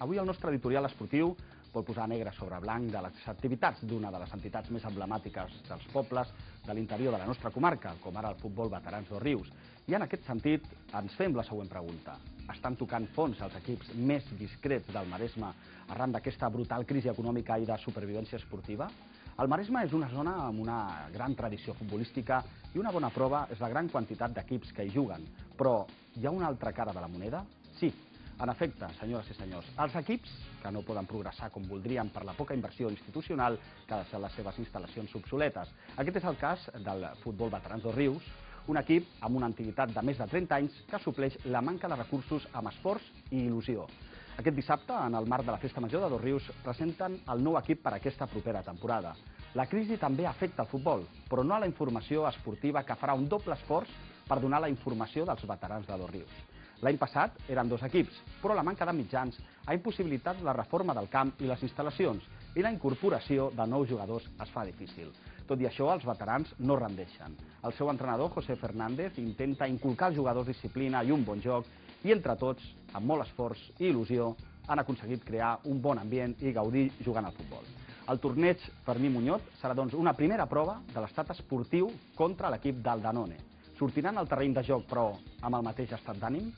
Avui el nostre editorial esportiu vol posar negre sobre blanc de les activitats d'una de les entitats més emblemàtiques dels pobles de l'interior de la nostra comarca, com ara el futbol Veterans dos Rius. I en aquest sentit ens fem la següent pregunta. Estan tocant fons els equips més discrets del Maresme arran d'aquesta brutal crisi econòmica i de supervivència esportiva? El Maresme és una zona amb una gran tradició futbolística i una bona prova és la gran quantitat d'equips que hi juguen. Però hi ha una altra cara de la moneda? Sí. En efecte, senyores i senyors, els equips que no poden progressar com voldrien per la poca inversió institucional que ha deixat les seves instal·lacions obsoletes. Aquest és el cas del futbol Veterans dos Rius, un equip amb una antiguitat de més de 30 anys que supleix la manca de recursos amb esforç i il·lusió. Aquest dissabte, en el marc de la Festa Major de Dos Rius, presenten el nou equip per a aquesta propera temporada. La crisi també afecta el futbol, però no a la informació esportiva que farà un doble esforç per donar la informació dels veterans de Dos Rius. L'any passat eren 2 equips, però la manca de mitjans ha impossibilitat la reforma del camp i les instal·lacions i la incorporació de nous jugadors es fa difícil. Tot i això, els veterans no rendeixen. El seu entrenador, José Fernández, intenta inculcar als jugadors disciplina i un bon joc i entre tots, amb molt esforç i il·lusió, han aconseguit crear un bon ambient i gaudir jugant al futbol. El torneig Fermí Muñoz serà doncs una primera prova de l'estat esportiu contra l'equip del Danone. Sortiran al terreny de joc, però amb el mateix estat d'ànim?